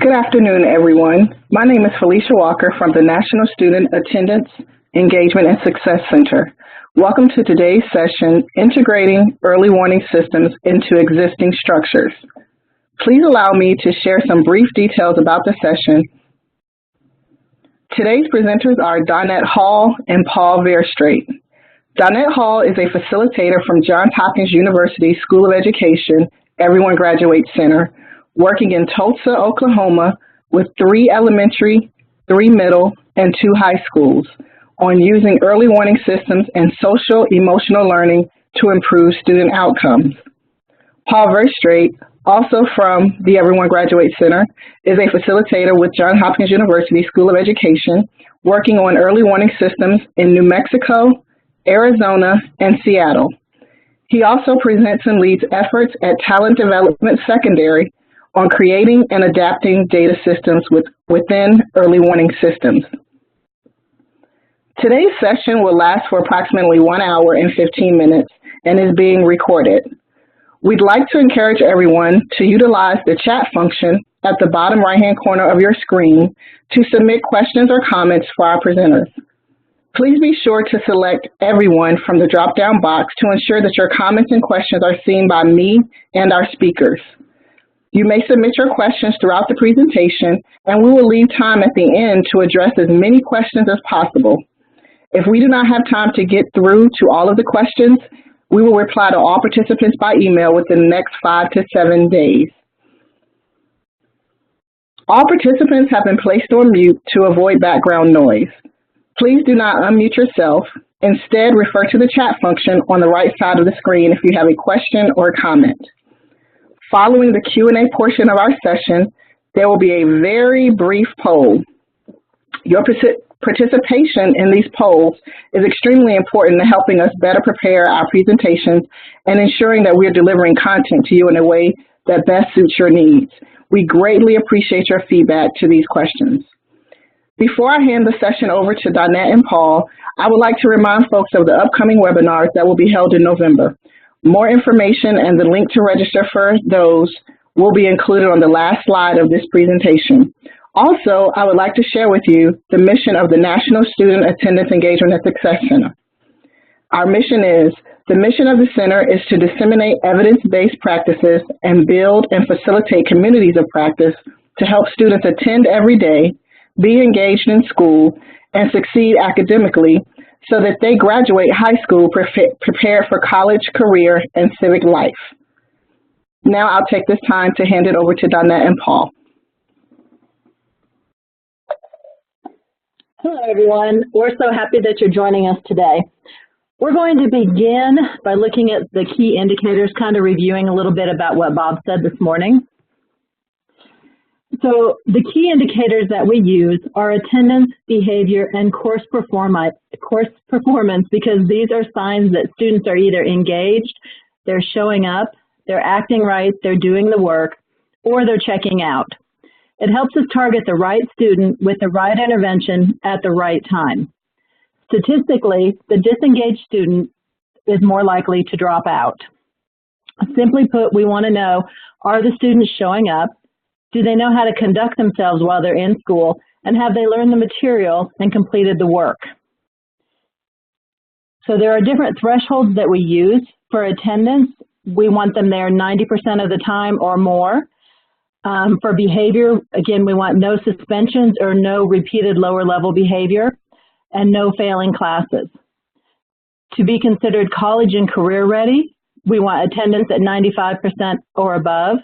Good afternoon, everyone. My name is Felicia Walker from the National Student Attendance, Engagement, and Success Center. Welcome to today's session, Integrating Early Warning Systems into Existing Structures. Please allow me to share some brief details about the session. Today's presenters are Donnette Hall and Paul Verstraete. Donnette Hall is a facilitator from Johns Hopkins University School of Education, Everyone Graduates Center, working in Tulsa, Oklahoma, with 3 elementary, 3 middle, and 2 high schools on using early warning systems and social emotional learning to improve student outcomes. Paul Verstraete, also from the Everyone Graduates Center, is a facilitator with Johns Hopkins University School of Education, working on early warning systems in New Mexico, Arizona, and Seattle. He also presents and leads efforts at Talent Development Secondary on creating and adapting data systems within early warning systems. Today's session will last for approximately 1 hour and 15 minutes and is being recorded. We'd like to encourage everyone to utilize the chat function at the bottom right-hand corner of your screen to submit questions or comments for our presenters. Please be sure to select everyone from the drop-down box to ensure that your comments and questions are seen by me and our speakers. You may submit your questions throughout the presentation, and we will leave time at the end to address as many questions as possible. If we do not have time to get through to all of the questions, we will reply to all participants by email within the next 5 to 7 days. All participants have been placed on mute to avoid background noise. Please do not unmute yourself. Instead, refer to the chat function on the right side of the screen if you have a question or comment. Following the Q&A portion of our session, there will be a very brief poll. Your participation in these polls is extremely important in helping us better prepare our presentations and ensuring that we are delivering content to you in a way that best suits your needs. We greatly appreciate your feedback to these questions. Before I hand the session over to Donnette and Paul, I would like to remind folks of the upcoming webinars that will be held in November. More information and the link to register for those will be included on the last slide of this presentation. Also, I would like to share with you the mission of the National Student Attendance, Engagement, and Success Center. Our mission is, the mission of the center is to disseminate evidence-based practices and build and facilitate communities of practice to help students attend every day, be engaged in school, and succeed academically so that they graduate high school prepared for college, career, and civic life. Now I'll take this time to hand it over to Donnette and Paul. Hello, everyone. We're so happy that you're joining us today. We're going to begin by looking at the key indicators, kind of reviewing a little bit about what Bob said this morning. So the key indicators that we use are attendance, behavior, and course performance because these are signs that students are either engaged, they're showing up, they're acting right, they're doing the work, or they're checking out. It helps us target the right student with the right intervention at the right time. Statistically, the disengaged student is more likely to drop out. Simply put, we want to know, are the students showing up? Do they know how to conduct themselves while they're in school? And have they learned the material and completed the work? So there are different thresholds that we use for attendance. We want them there 90% of the time or more. For behavior, again, we want no suspensions or no repeated lower level behavior and no failing classes. To be considered college and career ready, we want attendance at 95% or above.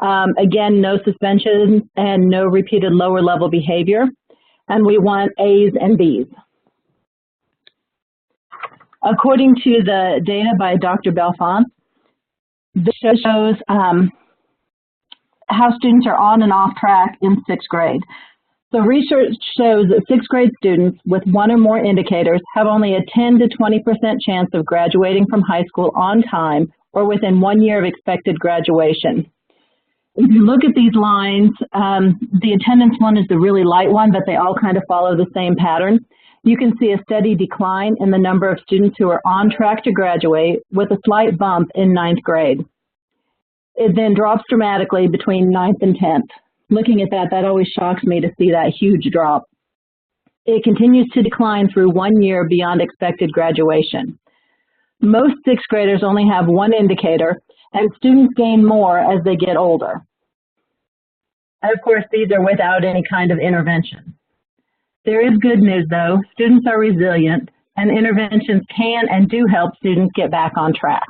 Again, no suspensions and no repeated lower level behavior. And we want A's and B's. According to the data by Dr. Belfont, this shows how students are on and off track in 6th grade. So research shows that 6th grade students with 1 or more indicators have only a 10 to 20% chance of graduating from high school on time or within 1 year of expected graduation. If you look at these lines, the attendance one is the really light one, but they all kind of follow the same pattern. You can see a steady decline in the number of students who are on track to graduate with a slight bump in 9th grade. It then drops dramatically between 9th and 10th. Looking at that, that always shocks me to see that huge drop. It continues to decline through 1 year beyond expected graduation. Most sixth graders only have one indicator, and students gain more as they get older. And of course, these are without any kind of intervention. There is good news, though. Students are resilient, and interventions can and do help students get back on track.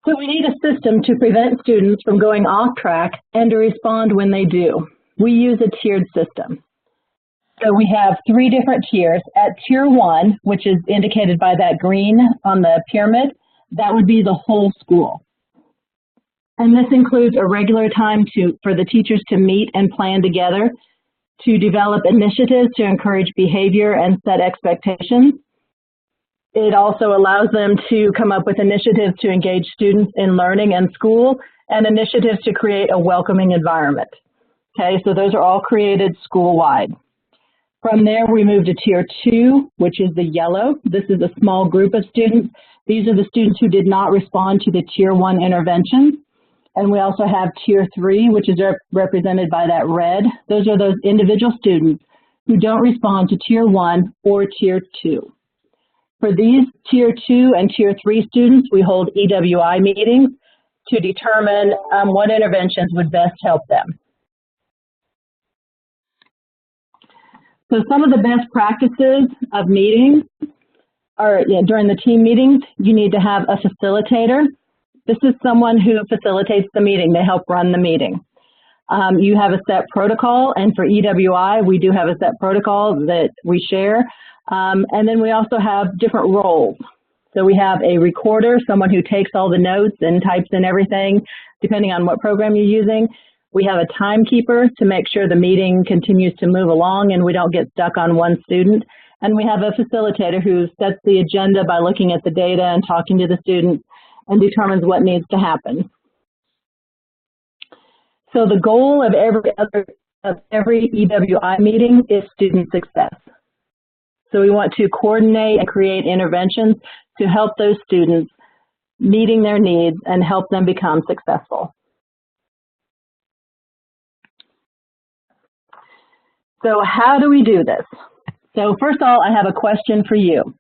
So we need a system to prevent students from going off track and to respond when they do. We use a tiered system. So we have 3 different tiers. At tier 1, which is indicated by that green on the pyramid, that would be the whole school. And this includes a regular time for the teachers to meet and plan together, to develop initiatives to encourage behavior and set expectations. It also allows them to come up with initiatives to engage students in learning and school, and initiatives to create a welcoming environment. Okay, so those are all created school-wide. From there, we move to tier 2, which is the yellow. This is a small group of students. These are the students who did not respond to the tier 1 intervention. And we also have tier 3, which is represented by that red. Those are those individual students who don't respond to tier 1 or tier 2. For these tier 2 and tier 3 students, we hold EWI meetings to determine what interventions would best help them. So some of the best practices of meetings are, during the team meetings, you need to have a facilitator. This is someone who facilitates the meeting. They help run the meeting. You have a set protocol, and for EWI, we do have a set protocol that we share. And then we also have different roles. So we have a recorder, someone who takes all the notes and types in everything, depending on what program you're using. We have a timekeeper to make sure the meeting continues to move along and we don't get stuck on one student. And we have a facilitator who sets the agenda by looking at the data and talking to the students and determines what needs to happen. So the goal of every EWI meeting is student success. So we want to coordinate and create interventions to help those students meeting their needs and help them become successful. So how do we do this? So first of all, I have a question for you.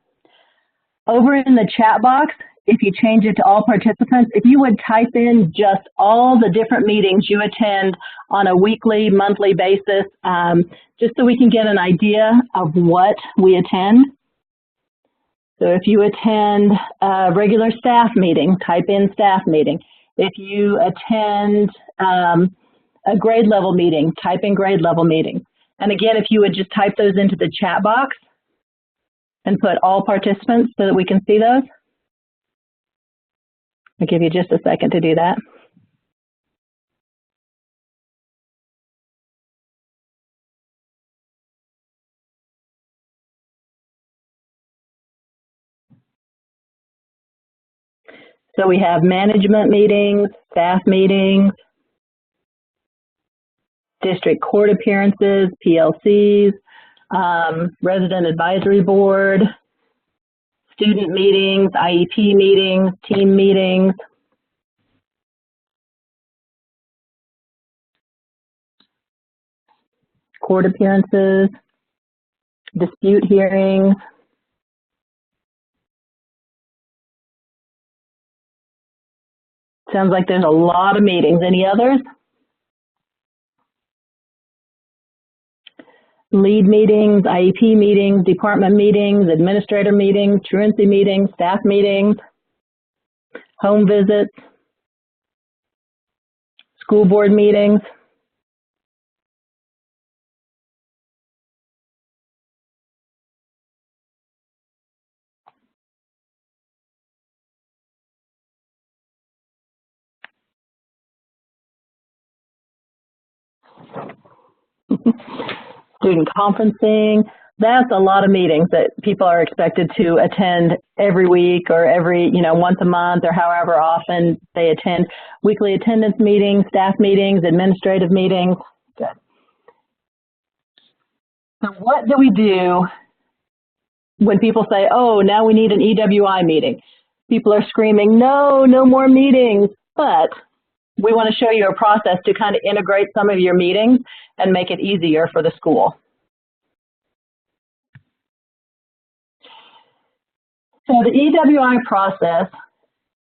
Over in the chat box, if you change it to all participants, if you would type in just all the different meetings you attend on a weekly, monthly basis, just so we can get an idea of what we attend. So if you attend a regular staff meeting, type in staff meeting. If you attend a grade level meeting, type in grade level meeting. And again, if you would just type those into the chat box and put all participants so that we can see those. I'll give you just a second to do that. So we have management meetings, staff meetings, district court appearances, PLCs, resident advisory board, student meetings, IEP meetings, team meetings. Court appearances, dispute hearings. Sounds like there's a lot of meetings. Any others? Lead meetings, IEP meetings, department meetings, administrator meetings, truancy meetings, staff meetings, home visits, school board meetings. Student conferencing. That's a lot of meetings that people are expected to attend every week or every, once a month or however often they attend. Weekly attendance meetings, staff meetings, administrative meetings. Good. So what do we do when people say, oh, now we need an EWI meeting? People are screaming, no, no more meetings. But we want to show you a process to kind of integrate some of your meetings and make it easier for the school. So the EWI process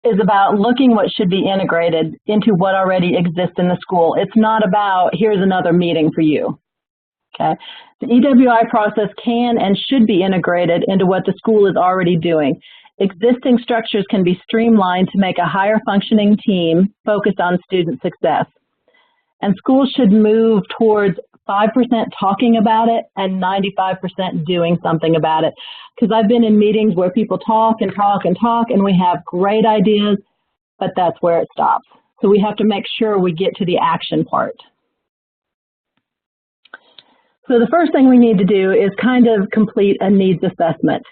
is about looking what should be integrated into what already exists in the school. It's not about, here's another meeting for you. Okay. The EWI process can and should be integrated into what the school is already doing. Existing structures can be streamlined to make a higher functioning team focused on student success. And schools should move towards 5% talking about it and 95% doing something about it. Because I've been in meetings where people talk and talk and talk, and we have great ideas, but that's where it stops. So we have to make sure we get to the action part. So the first thing we need to do is kind of complete a needs assessment.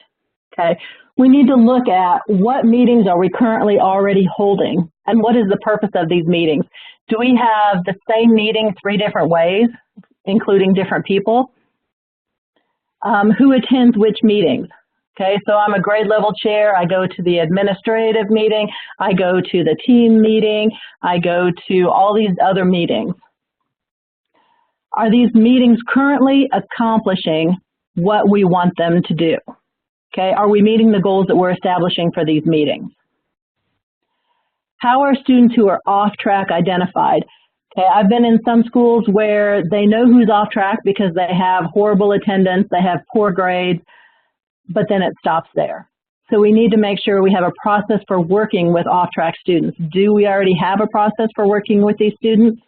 Okay, we need to look at what meetings are we currently already holding, and what is the purpose of these meetings. Do we have the same meeting 3 different ways, including different people? Who attends which meetings? Okay, so I'm a grade level chair. I go to the administrative meeting. I go to the team meeting. I go to all these other meetings. Are these meetings currently accomplishing what we want them to do? Okay, are we meeting the goals that we're establishing for these meetings? How are students who are off track identified? Okay, I've been in some schools where they know who's off track because they have horrible attendance, they have poor grades, but then it stops there. So we need to make sure we have a process for working with off track students. Do we already have a process for working with these students?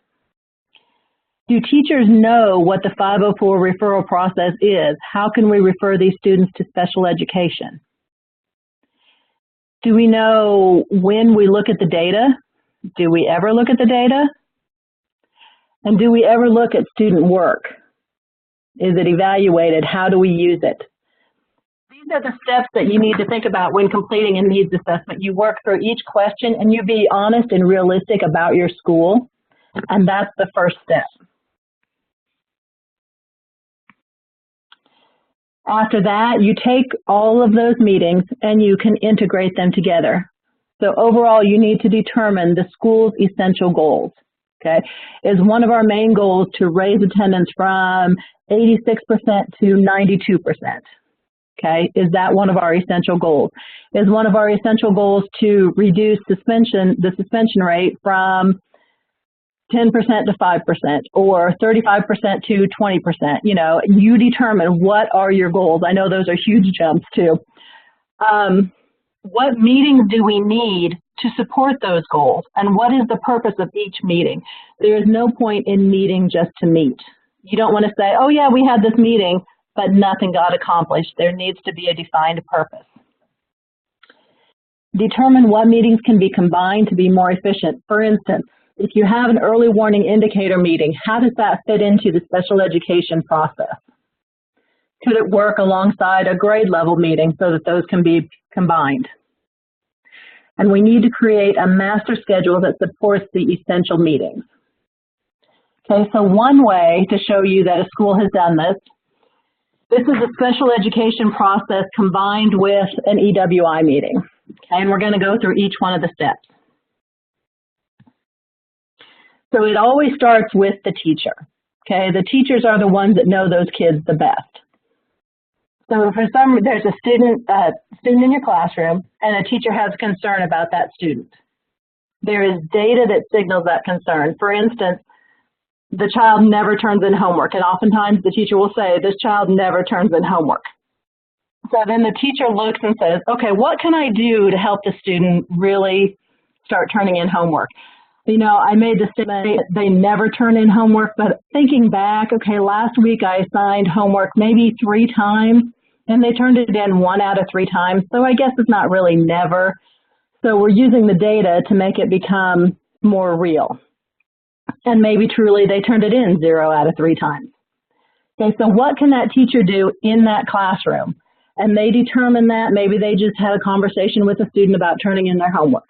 Do teachers know what the 504 referral process is? How can we refer these students to special education? Do we know when we look at the data? Do we ever look at the data? And do we ever look at student work? Is it evaluated? How do we use it? These are the steps that you need to think about when completing a needs assessment. You work through each question and you be honest and realistic about your school. And that's the first step. After that, you take all of those meetings and you can integrate them together. So overall, you need to determine the school's essential goals. Okay, is one of our main goals to raise attendance from 86% to 92%. Okay, is that one of our essential goals? Is one of our essential goals to reduce the suspension rate from 10% to 5% or 35% to 20%? You know, you determine what are your goals. I know those are huge jumps too. What meetings do we need to support those goals? And what is the purpose of each meeting? There is no point in meeting just to meet. You don't want to say, oh yeah, we had this meeting, but nothing got accomplished. There needs to be a defined purpose. Determine what meetings can be combined to be more efficient. For instance, if you have an early warning indicator meeting, how does that fit into the special education process? Could it work alongside a grade level meeting so that those can be combined? And we need to create a master schedule that supports the essential meetings. Okay, so one way to show you that a school has done this is a special education process combined with an EWI meeting. Okay, and we're going to go through each one of the steps. So it always starts with the teacher. Okay, the teachers are the ones that know those kids the best. So there's a student in your classroom, and a teacher has concern about that student. There is data that signals that concern. For instance, the child never turns in homework, and oftentimes the teacher will say, this child never turns in homework. So then the teacher looks and says, okay, what can I do to help the student really start turning in homework? You know, I made the statement, they never turn in homework, but thinking back, okay, last week I assigned homework maybe 3 times, and they turned it in 1 out of 3 times, so I guess it's not really never. So we're using the data to make it become more real. And maybe truly they turned it in 0 out of 3 times. Okay, so what can that teacher do in that classroom? And they determine that. Maybe they just had a conversation with a student about turning in their homework.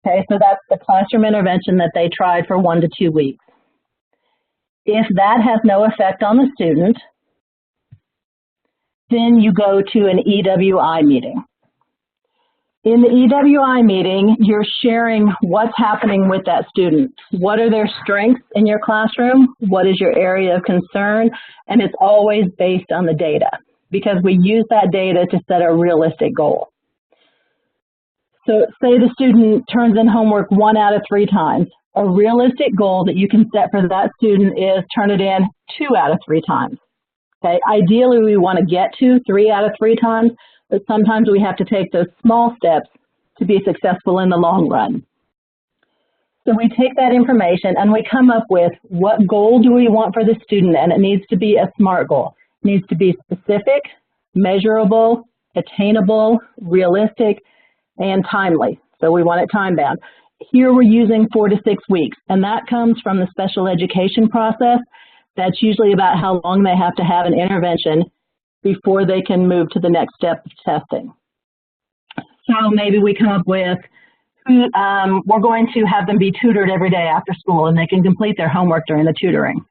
Okay, so that's the classroom intervention that they tried for 1 to 2 weeks. If that has no effect on the student, then you go to an EWI meeting. In the EWI meeting, you're sharing what's happening with that student. What are their strengths in your classroom? What is your area of concern? And it's always based on the data, because we use that data to set a realistic goal. So say the student turns in homework 1 out of 3 times. A realistic goal that you can set for that student is turn it in 2 out of 3 times. Okay, ideally we want to get to 3 out of 3 times, but sometimes we have to take those small steps to be successful in the long run. So we take that information and we come up with what goal do we want for the student, and it needs to be a SMART goal. It needs to be specific, measurable, attainable, realistic, and timely. So we want it time-bound. Here we're using 4 to 6 weeks, and that comes from the special education process. That's usually about how long they have to have an intervention before they can move to the next step of testing. So maybe we come up with, we're going to have them be tutored every day after school, and they can complete their homework during the tutoring.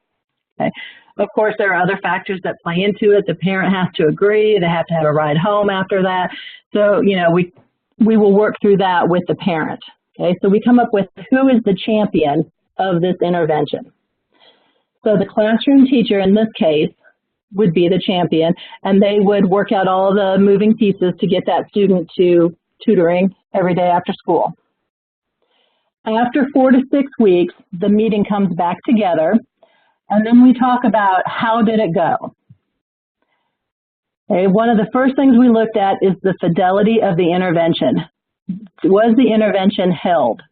Okay. Of course, there are other factors that play into it. The parent has to agree. They have to have a ride home after that. So, you know, we will work through that with the parent. Okay, so we come up with who is the champion of this intervention. So the classroom teacher in this case would be the champion, and they would work out all the moving pieces to get that student to tutoring every day after school. After 4 to 6 weeks, the meeting comes back together, and then we talk about how did it go. Okay, one of the first things we looked at is the fidelity of the intervention. Was the intervention held?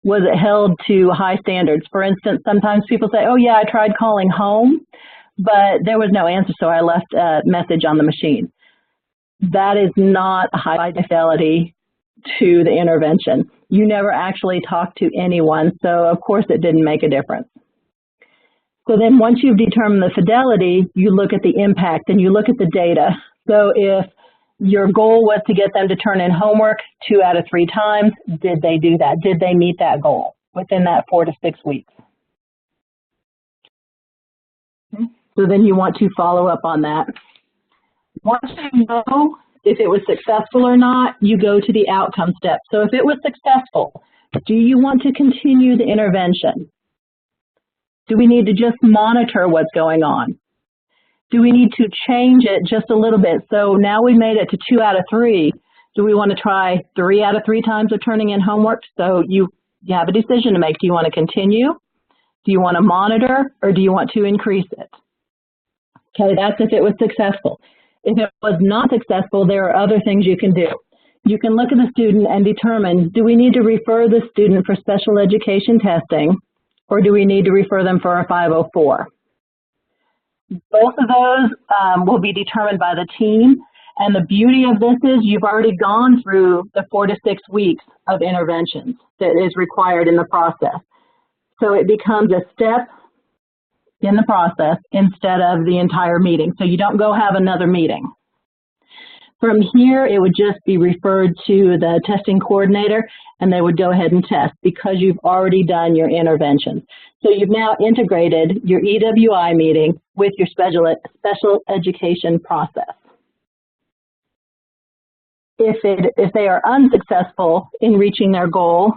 Was it held to high standards? For instance, sometimes people say, oh yeah, I tried calling home, but there was no answer, so I left a message on the machine. That is not a high fidelity to the intervention. You never actually talked to anyone, so of course it didn't make a difference. So then once you've determined the fidelity, you look at the impact and you look at the data. So if your goal was to get them to turn in homework 2 out of 3 times, did they do that? Did they meet that goal within that 4 to 6 weeks? So then you want to follow up on that. Once you know if it was successful or not, you go to the outcome step. So if it was successful, do you want to continue the intervention? Do we need to just monitor what's going on? Do we need to change it just a little bit? So now we made it to 2 out of 3. Do we want to try 3 out of 3 times of turning in homework? So you have a decision to make. Do you want to continue? Do you want to monitor, or do you want to increase it? Okay, that's if it was successful. If it was not successful, there are other things you can do. You can look at the student and determine, do we need to refer the student for special education testing, or do we need to refer them for a 504? Both of those will be determined by the team, and the beauty of this is you've already gone through the 4 to 6 weeks of interventions that is required in the process. So it becomes a step in the process instead of the entire meeting. So you don't go have another meeting. From here, it would just be referred to the testing coordinator, and they would go ahead and test because you've already done your intervention. So you've now integrated your EWI meeting with your special education process. If they are unsuccessful in reaching their goal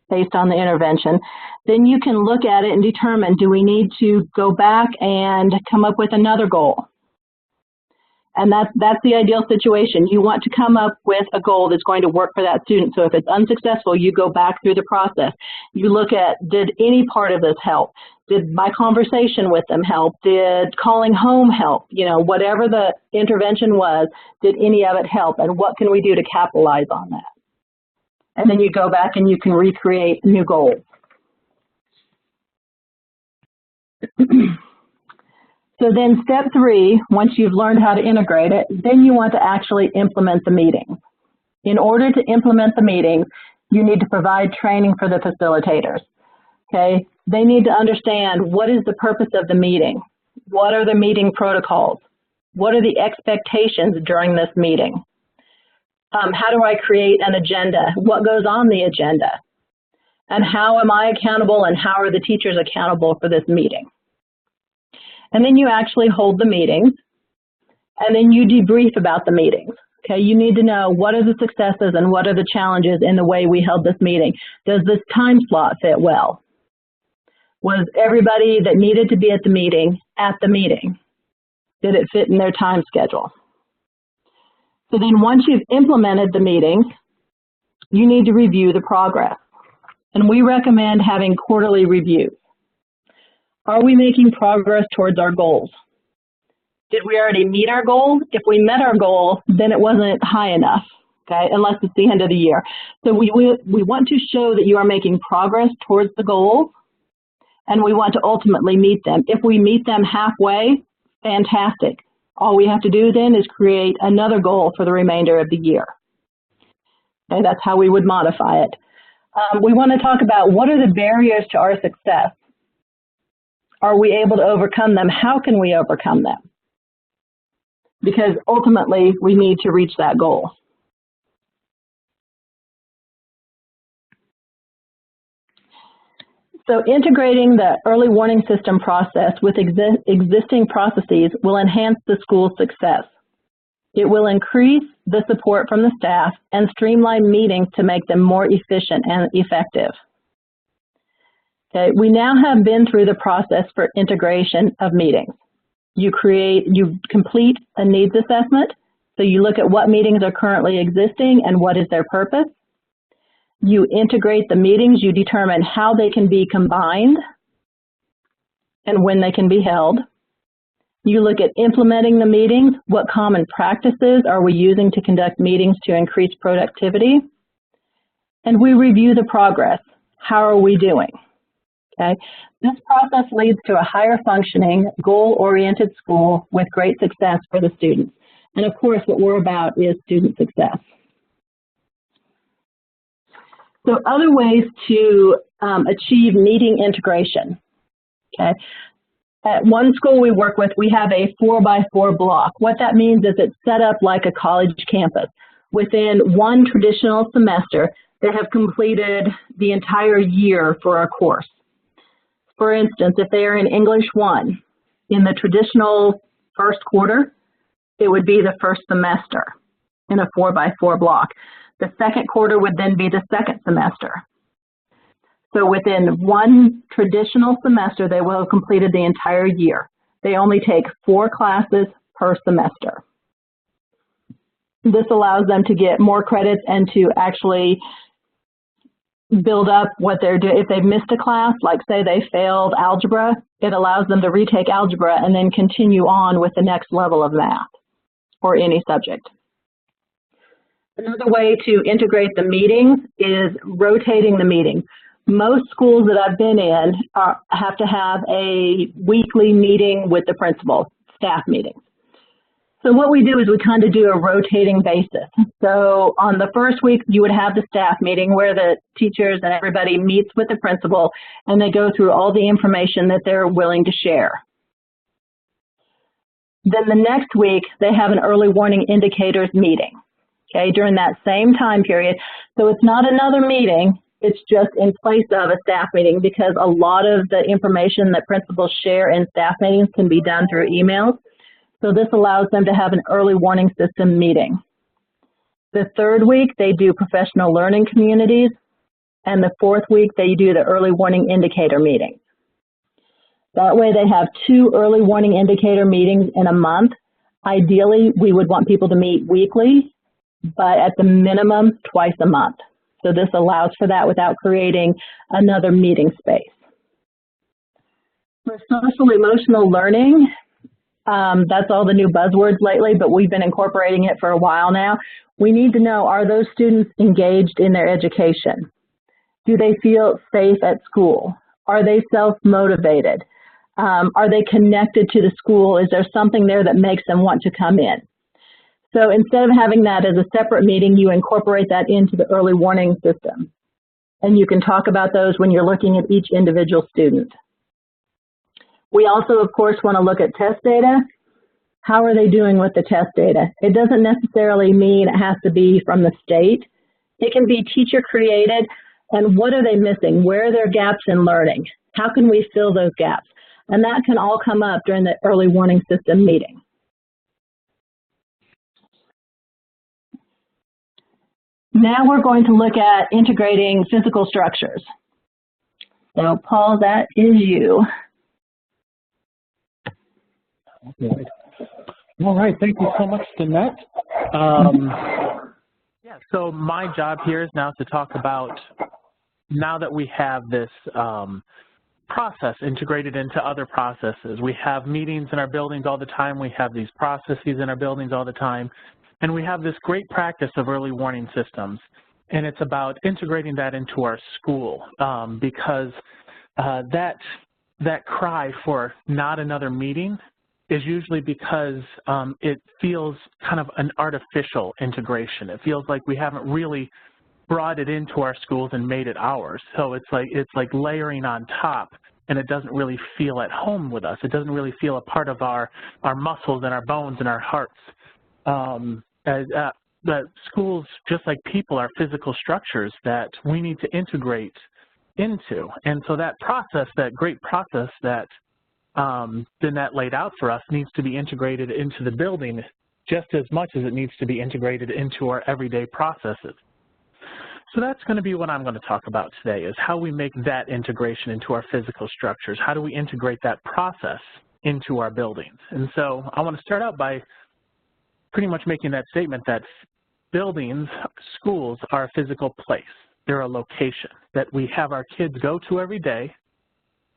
based on the intervention, then you can look at it and determine, do we need to go back and come up with another goal? And that's the ideal situation. You want to come up with a goal that's going to work for that student. So if it's unsuccessful, you go back through the process. You look at, did any part of this help? Did my conversation with them help? Did calling home help? You know, whatever the intervention was, did any of it help? And what can we do to capitalize on that? And then you go back and you can recreate new goals. So then step 3, once you've learned how to integrate it, then you want to actually implement the meeting. In order to implement the meeting, you need to provide training for the facilitators. Okay? They need to understand, what is the purpose of the meeting? What are the meeting protocols? What are the expectations during this meeting? How do I create an agenda? What goes on the agenda? And how am I accountable, and how are the teachers accountable for this meeting? And then you actually hold the meetings, and then you debrief about the meetings. Okay, you need to know what are the successes and what are the challenges in the way we held this meeting. Does this time slot fit well? Was everybody that needed to be at the meeting at the meeting? Did it fit in their time schedule? So then once you've implemented the meetings, you need to review the progress. And we recommend having quarterly reviews. Are we making progress towards our goals? Did we already meet our goal? If we met our goal, then it wasn't high enough, okay, unless it's the end of the year. So we want to show that you are making progress towards the goal, and we want to ultimately meet them. If we meet them halfway, fantastic. All we have to do then is create another goal for the remainder of the year. Okay, that's how we would modify it. We want to talk about what are the barriers to our success. Are we able to overcome them? How can we overcome them? Because ultimately, we need to reach that goal. So integrating the early warning system process with existing processes will enhance the school's success. It will increase the support from the staff and streamline meetings to make them more efficient and effective. Okay, we now have been through the process for integration of meetings. You complete a needs assessment, so you look at what meetings are currently existing and what is their purpose. You integrate the meetings, you determine how they can be combined and when they can be held. You look at implementing the meetings, what common practices are we using to conduct meetings to increase productivity? And we review the progress. How are we doing? Okay. This process leads to a higher functioning, goal-oriented school with great success for the students. And of course, what we're about is student success. So other ways to achieve meeting integration. Okay. At one school we work with, we have a 4x4 block. What that means is it's set up like a college campus. Within one traditional semester, they have completed the entire year for our course. For instance, if they are in English 1, in the traditional first quarter, it would be the first semester in a 4x4 block. The second quarter would then be the second semester. So within one traditional semester, they will have completed the entire year. They only take 4 classes per semester. This allows them to get more credits and to actually build up what they're doing. If they've missed a class, like say they failed algebra, it allows them to retake algebra and then continue on with the next level of math or any subject. Another way to integrate the meetings is rotating the meeting. Most schools that I've been in have to have a weekly meeting with the principal, staff meetings. So what we do is we kind of do a rotating basis. So on the first week, you would have the staff meeting where the teachers and everybody meets with the principal and they go through all the information that they're willing to share. Then the next week, they have an early warning indicators meeting, okay, during that same time period. So it's not another meeting, it's just in place of a staff meeting because a lot of the information that principals share in staff meetings can be done through emails. So this allows them to have an early warning system meeting. The third week, they do professional learning communities, and the fourth week, they do the early warning indicator meeting. That way, they have 2 early warning indicator meetings in a month. Ideally, we would want people to meet weekly, but at the minimum, twice a month. So this allows for that without creating another meeting space. For social emotional learning, that's all the new buzzwords lately, but we've been incorporating it for a while now. We need to know, are those students engaged in their education? Do they feel safe at school? Are they self-motivated? Are they connected to the school? Is there something there that makes them want to come in? So instead of having that as a separate meeting, you incorporate that into the early warning system. And you can talk about those when you're looking at each individual student. We also, of course, want to look at test data. How are they doing with the test data? It doesn't necessarily mean it has to be from the state. It can be teacher created. And what are they missing? Where are their gaps in learning? How can we fill those gaps? And that can all come up during the early warning system meeting. Now we're going to look at integrating physical structures. So Paul, that is you. Good. All right, thank you so much, Danette. Yeah, so my job here is now to talk about, now that we have this process integrated into other processes. We have meetings in our buildings all the time. We have these processes in our buildings all the time. And we have this great practice of early warning systems. And it's about integrating that into our school because that cry for not another meeting is usually because it feels kind of an artificial integration. It feels like we haven't really brought it into our schools and made it ours. So it's like layering on top, and it doesn't really feel at home with us. It doesn't really feel a part of our muscles and our bones and our hearts. That schools, just like people, are physical structures that we need to integrate into. And so that process, that great process that Danette laid out for us, needs to be integrated into the building just as much as it needs to be integrated into our everyday processes. So that's going to be what I'm going to talk about today, is how we make that integration into our physical structures. How do we integrate that process into our buildings? And so I want to start out by pretty much making that statement that buildings, schools, are a physical place. They're a location that we have our kids go to every day,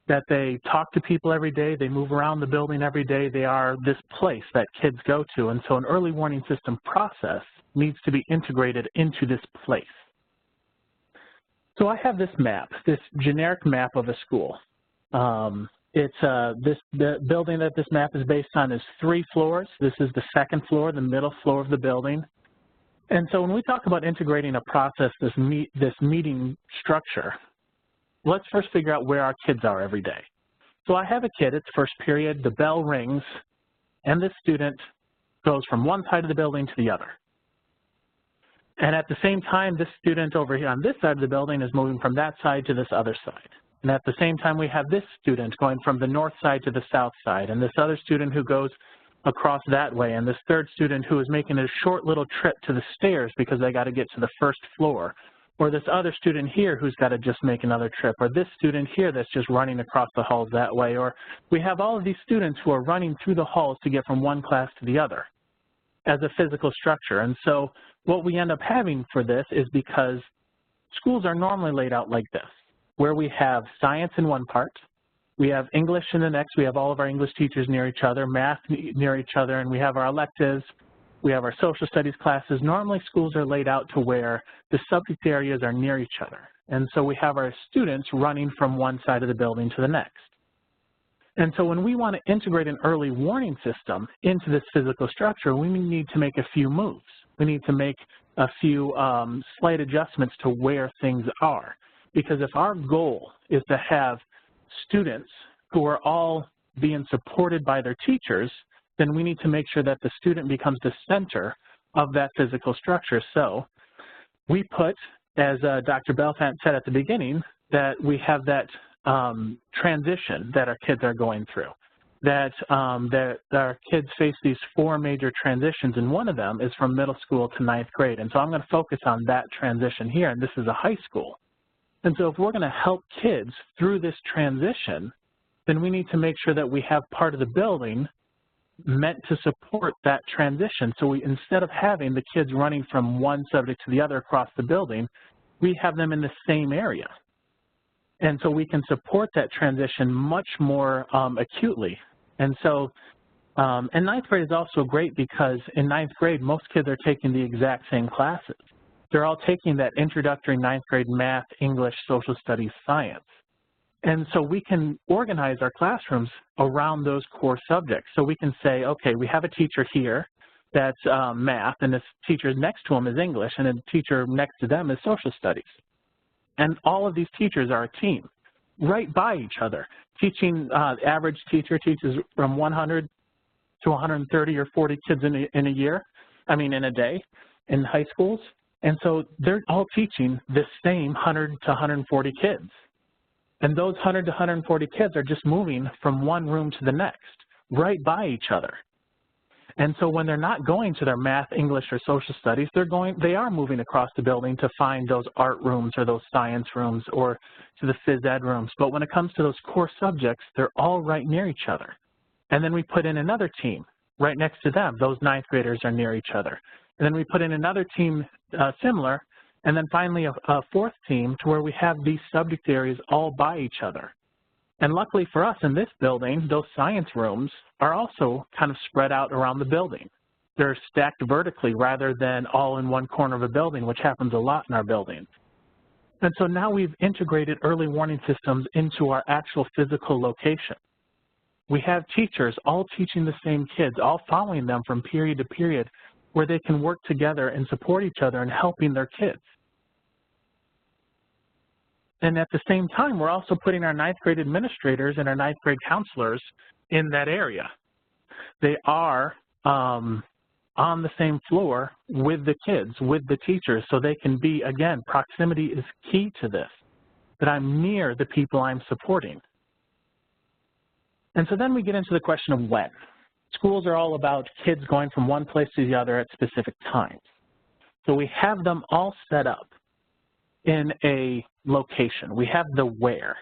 that they talk to people every day, they move around the building every day. They are this place that kids go to. And so an early warning system process needs to be integrated into this place. So I have this map, this generic map of a school. The building that this map is based on is 3 floors. This is the 2nd floor, the middle floor of the building. And so when we talk about integrating a process, this meeting structure, let's first figure out where our kids are every day. So I have a kid, it's first period, the bell rings, and this student goes from one side of the building to the other. And at the same time, this student over here on this side of the building is moving from that side to this other side. And at the same time, we have this student going from the north side to the south side, and this other student who goes across that way, and this third student who is making a short little trip to the stairs because they got to get to the 1st floor, or this other student here who's got to just make another trip, or this student here that's just running across the halls that way, or we have all of these students who are running through the halls to get from one class to the other as a physical structure. And so what we end up having for this is, because schools are normally laid out like this, where we have science in one part, we have English in the next, we have all of our English teachers near each other, math near each other, and we have our electives, we have our social studies classes. Normally schools are laid out to where the subject areas are near each other. And so we have our students running from one side of the building to the next. And so when we want to integrate an early warning system into this physical structure, we need to make a few moves. We need to make a few slight adjustments to where things are. Because if our goal is to have students who are all being supported by their teachers, then we need to make sure that the student becomes the center of that physical structure. So we put, as Dr. Belfant said at the beginning, that we have that transition that our kids are going through, that our kids face these 4 major transitions, and one of them is from middle school to 9th grade. And so I'm going to focus on that transition here, and this is a high school. And so if we're going to help kids through this transition, then we need to make sure that we have part of the building meant to support that transition. So we, instead of having the kids running from one subject to the other across the building, we have them in the same area. And so we can support that transition much more acutely. And so, and 9th grade is also great because in 9th grade, most kids are taking the exact same classes. They're all taking that introductory 9th grade math, English, social studies, science. And so we can organize our classrooms around those core subjects. So we can say, okay, we have a teacher here that's math, and this teacher next to him is English, and a teacher next to them is social studies. And all of these teachers are a team, right by each other. Teaching, average teacher teaches from 100 to 130 or 40 kids in a day in high schools. And so they're all teaching the same 100 to 140 kids. And those 100 to 140 kids are just moving from one room to the next, right by each other. And so when they're not going to their math, English, or social studies, they are moving across the building to find those art rooms or those science rooms or to the phys ed rooms. But when it comes to those core subjects, they're all right near each other. And then we put in another team right next to them. Those ninth graders are near each other. And then we put in another team similar, and then finally a fourth team to where we have these subject areas all by each other. And luckily for us in this building, those science rooms are also kind of spread out around the building. They're stacked vertically rather than all in one corner of a building, which happens a lot in our buildings. And so now we've integrated early warning systems into our actual physical location. We have teachers all teaching the same kids, all following them from period to period, where they can work together and support each other in helping their kids. And at the same time, we're also putting our ninth grade administrators and our ninth grade counselors in that area. They are on the same floor with the kids, with the teachers, so they can be, again, proximity is key to this, that I'm near the people I'm supporting. And so then we get into the question of when. Schools are all about kids going from one place to the other at specific times. So we have them all set up in a location. We have the where.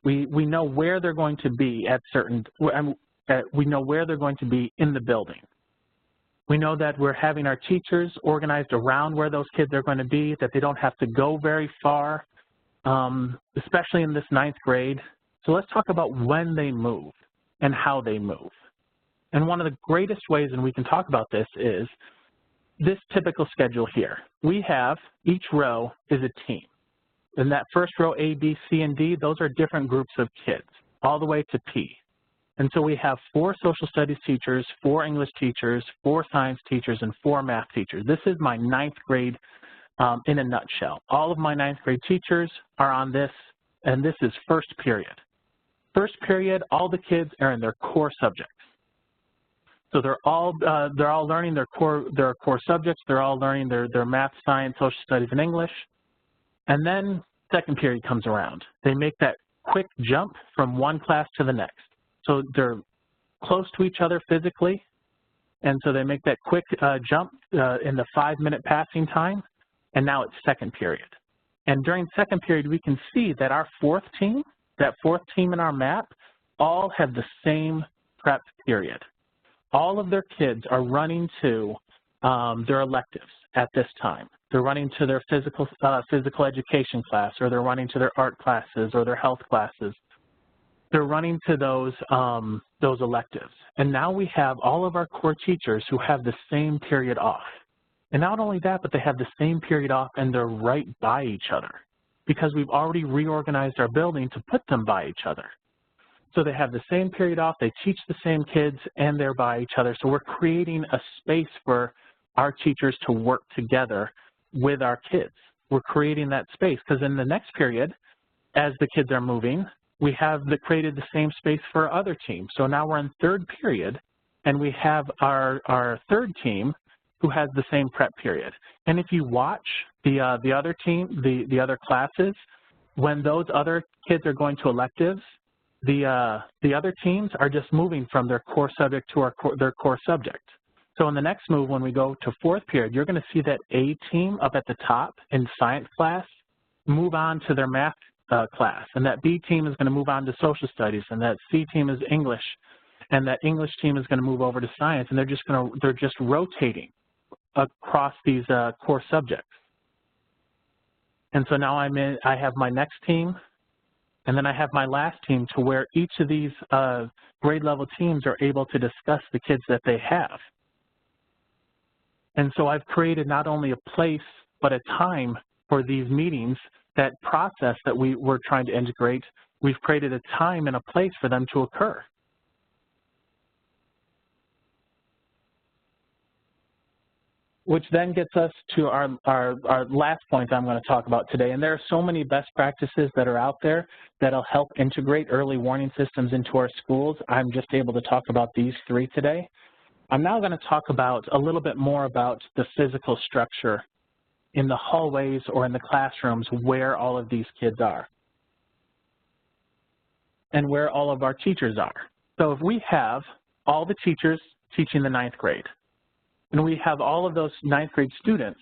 We know where they're going to be at certain, we know where they're going to be in the building. We know that we're having our teachers organized around where those kids are going to be, that they don't have to go very far, especially in this ninth grade. So let's talk about when they move and how they move. And one of the greatest ways, and we can talk about this, is this typical schedule here. We have, each row is a team. In that first row, A, B, C, and D, those are different groups of kids, all the way to P. And so we have 4 social studies teachers, 4 English teachers, 4 science teachers, and 4 math teachers. This is my ninth grade in a nutshell. All of my ninth grade teachers are on this, and this is first period. First period, all the kids are in their core subjects. So they're all learning their core subjects. They're all learning their math, science, social studies, and English. And then second period comes around. They make that quick jump from one class to the next. So they're close to each other physically, and so they make that quick jump in the 5-minute passing time, and now it's second period. And during second period, we can see that our fourth team, that fourth team in our map, all have the same prep period. All of their kids are running to their electives at this time. They're running to their physical education class, or they're running to their art classes or their health classes. They're running to those electives. And now we have all of our core teachers who have the same period off. And not only that, but they have the same period off and they're right by each other because we've already reorganized our building to put them by each other. So they have the same period off, they teach the same kids, and they're by each other. So we're creating a space for our teachers to work together with our kids. We're creating that space because in the next period, as the kids are moving, we have created the same space for our other team. So now we're in third period, and we have our third team who has the same prep period. And if you watch the other team, the other classes, when those other kids are going to electives, the other teams are just moving from their core subject to their core subject. So in the next move, when we go to fourth period, you're going to see that A team up at the top in science class move on to their math class, and that B team is going to move on to social studies, and that C team is English, and that English team is going to move over to science, and they're just rotating across these core subjects. And so now I have my next team, and then I have my last team to where each of these grade level teams are able to discuss the kids that they have. And so I've created not only a place, but a time for these meetings. That process that we're trying to integrate, we've created a time and a place for them to occur. Which then gets us to our last point I'm going to talk about today. And there are so many best practices that are out there that'll help integrate early warning systems into our schools. I'm just able to talk about these 3 today. I'm now going to talk about a little bit more about the physical structure in the hallways or in the classrooms where all of these kids are and where all of our teachers are. So if we have all the teachers teaching the ninth grade. And we have all of those ninth grade students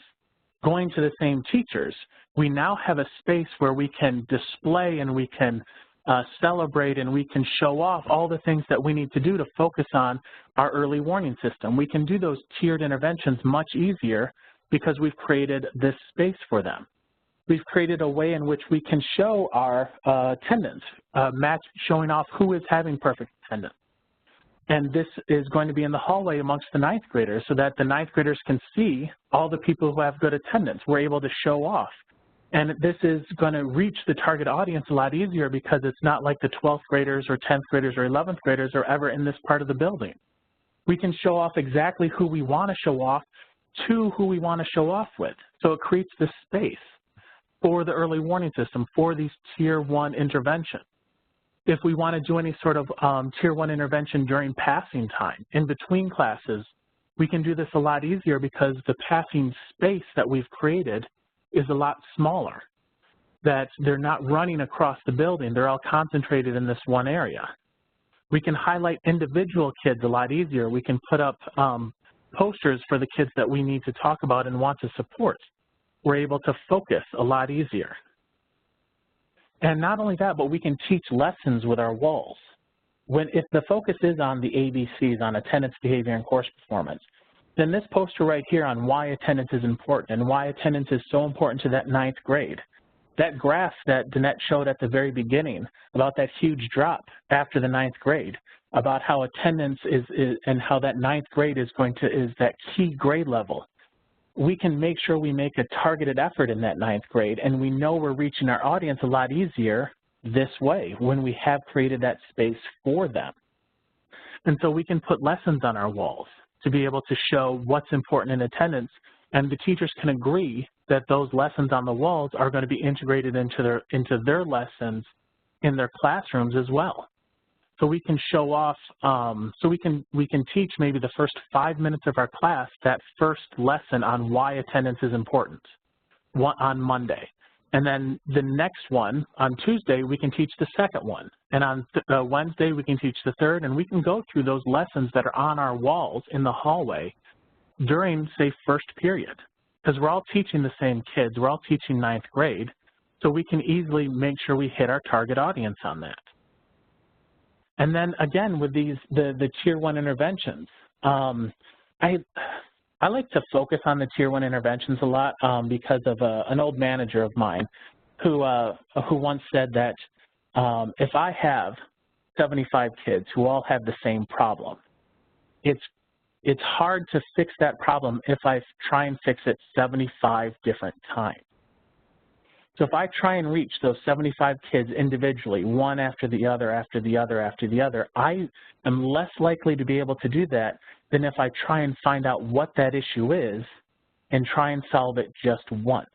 going to the same teachers. We now have a space where we can display and we can celebrate and we can show off all the things that we need to do to focus on our early warning system. We can do those tiered interventions much easier because we've created this space for them. We've created a way in which we can show our attendance, showing off who is having perfect attendance. And this is going to be in the hallway amongst the ninth graders so that the ninth graders can see all the people who have good attendance. We're able to show off. And this is going to reach the target audience a lot easier because it's not like the 12th graders or 10th graders or 11th graders are ever in this part of the building. We can show off exactly who we want to show off to who we want to show off with. So it creates this space for the early warning system, for these Tier 1 interventions. If we want to do any sort of Tier 1 intervention during passing time, in between classes, we can do this a lot easier because the passing space that we've created is a lot smaller, that they're not running across the building. They're all concentrated in this one area. We can highlight individual kids a lot easier. We can put up posters for the kids that we need to talk about and want to support. We're able to focus a lot easier. And not only that, but we can teach lessons with our walls. If the focus is on the ABCs, on attendance, behavior, and course performance, then this poster right here on why attendance is important and why attendance is so important to that ninth grade, that graph that Danette showed at the very beginning about that huge drop after the ninth grade, about how attendance is and how that ninth grade is that key grade level. We can make sure we make a targeted effort in that ninth grade, and we know we're reaching our audience a lot easier this way when we have created that space for them. And so we can put lessons on our walls to be able to show what's important in attendance, and the teachers can agree that those lessons on the walls are going to be integrated into their lessons in their classrooms as well. So we can show off, we can teach maybe the first 5 minutes of our class that first lesson on why attendance is important on Monday. And then the next one, on Tuesday, we can teach the second one. And on Wednesday, we can teach the third, and we can go through those lessons that are on our walls in the hallway during, say, first period. Because we're all teaching the same kids. We're all teaching ninth grade. So we can easily make sure we hit our target audience on that. And then again, with the Tier 1 interventions, I like to focus on the Tier 1 interventions a lot because of an old manager of mine who once said that if I have 75 kids who all have the same problem, it's hard to fix that problem if I try and fix it 75 different times. So if I try and reach those 75 kids individually, one after the other, after the other, after the other, I am less likely to be able to do that than if I try and find out what that issue is and try and solve it just once.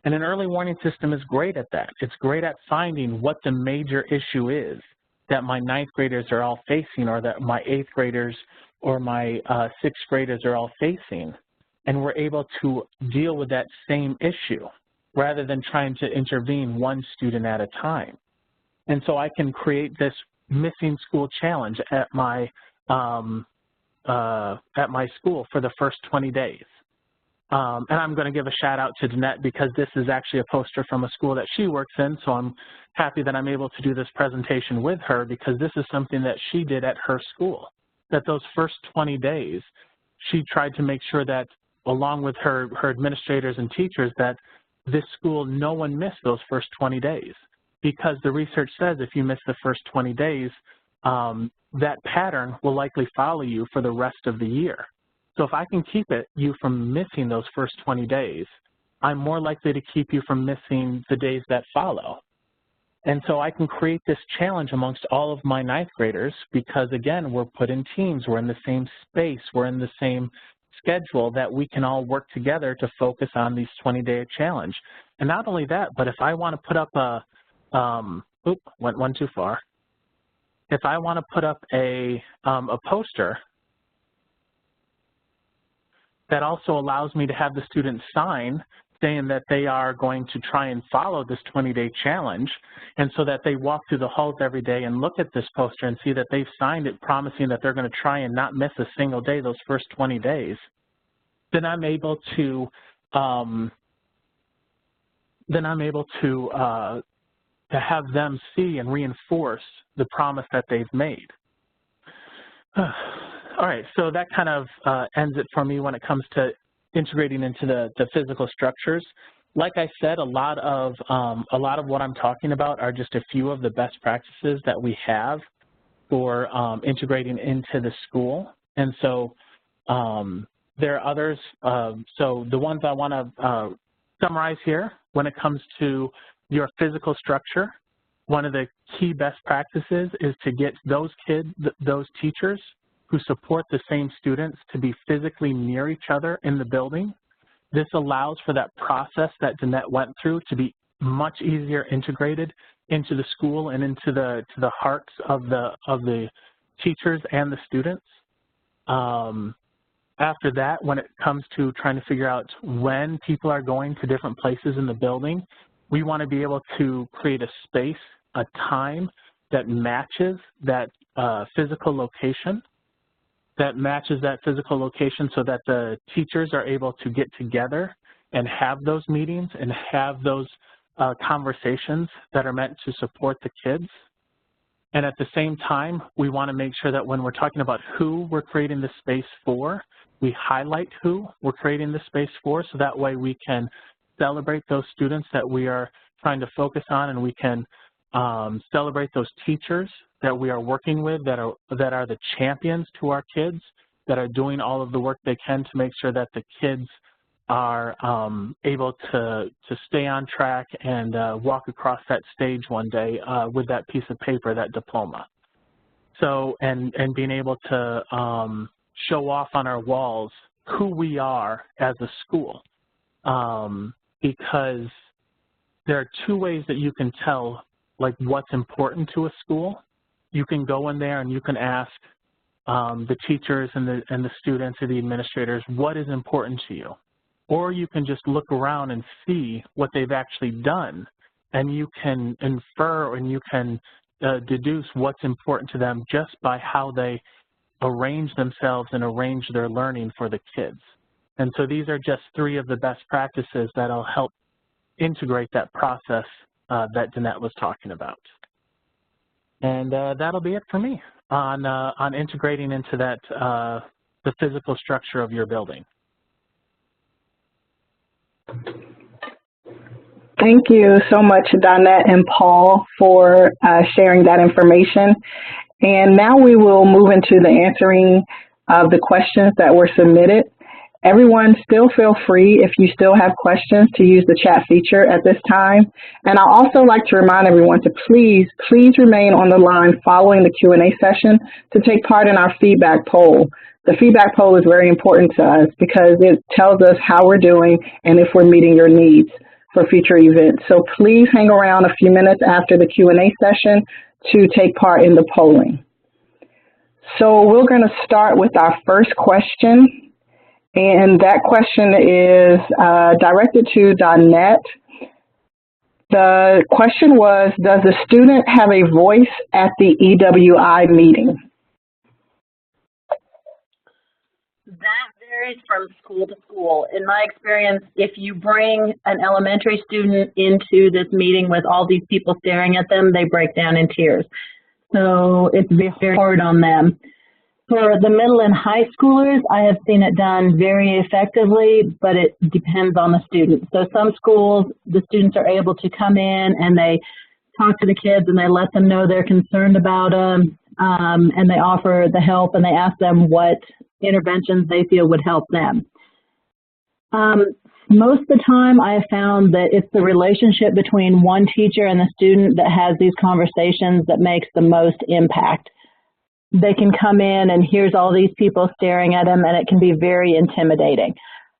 And an early warning system is great at that. It's great at finding what the major issue is that my ninth graders are all facing, or that my eighth graders or my sixth graders are all facing. And we're able to deal with that same issue, rather than trying to intervene one student at a time. And so I can create this missing school challenge at my school for the first 20 days. And I'm going to give a shout out to Danette because this is actually a poster from a school that she works in, so I'm happy that I'm able to do this presentation with her because this is something that she did at her school. That those first 20 days, she tried to make sure that along with her administrators and teachers that this school, no one missed those first 20 days because the research says if you miss the first 20 days, that pattern will likely follow you for the rest of the year. So if I can keep you from missing those first 20 days, I'm more likely to keep you from missing the days that follow. And so I can create this challenge amongst all of my ninth graders because, again, we're put in teams, we're in the same space, we're in the same schedule that we can all work together to focus on these 20-day challenge. And not only that, but if I want to put up went one too far. If I want to put up a poster that also allows me to have the students sign saying that they are going to try and follow this 20-day challenge, and so that they walk through the halls every day and look at this poster and see that they've signed it promising that they're going to try and not miss a single day those first 20 days, then I'm able to have them see and reinforce the promise that they've made. All right, so that kind of ends it for me when it comes to integrating into the physical structures. Like I said, a lot of what I'm talking about are just a few of the best practices that we have for integrating into the school. And so there are others. So the ones I want to summarize here, when it comes to your physical structure, one of the key best practices is to get those teachers who support the same students to be physically near each other in the building. This allows for that process that Danette went through to be much easier integrated into the school and into the hearts of the teachers and the students. After that, when it comes to trying to figure out when people are going to different places in the building, we want to be able to create a space, a time that matches that physical location, so that the teachers are able to get together and have those meetings and have those conversations that are meant to support the kids. And at the same time, we want to make sure that when we're talking about who we're creating the space for, we highlight who we're creating the space for, so that way we can celebrate those students that we are trying to focus on, and we can celebrate those teachers that we are working with that are the champions to our kids, that are doing all of the work they can to make sure that the kids are able to stay on track and walk across that stage one day with that piece of paper, that diploma. So, and being able to show off on our walls who we are as a school, because there are two ways that you can tell like what's important to a school. You can go in there and you can ask the teachers and the students or the administrators, what is important to you? Or you can just look around and see what they've actually done, and you can infer and you can deduce what's important to them just by how they arrange themselves and arrange their learning for the kids. And so these are just three of the best practices that'll help integrate that process that Danette was talking about. And that'll be it for me on integrating into that the physical structure of your building. Thank you so much, Donette and Paul, for sharing that information. And now we will move into the answering of the questions that were submitted. Everyone, still feel free, if you still have questions, to use the chat feature at this time. And I'd also like to remind everyone to please remain on the line following the Q&A session to take part in our feedback poll. The feedback poll is very important to us because it tells us how we're doing and if we're meeting your needs for future events. So please hang around a few minutes after the Q&A session to take part in the polling. So we're going to start with our first question. And that question is directed to Donette. The question was, does the student have a voice at the EWI meeting? That varies from school to school. In my experience, if you bring an elementary student into this meeting with all these people staring at them, they break down in tears. So it's very hard on them. For the middle and high schoolers, I have seen it done very effectively, but it depends on the student. So some schools, the students are able to come in and they talk to the kids and they let them know they're concerned about them, and they offer the help and they ask them what interventions they feel would help them. Most of the time, I have found that it's the relationship between one teacher and the student that has these conversations that makes the most impact. They can come in and here's all these people staring at them, and it can be very intimidating.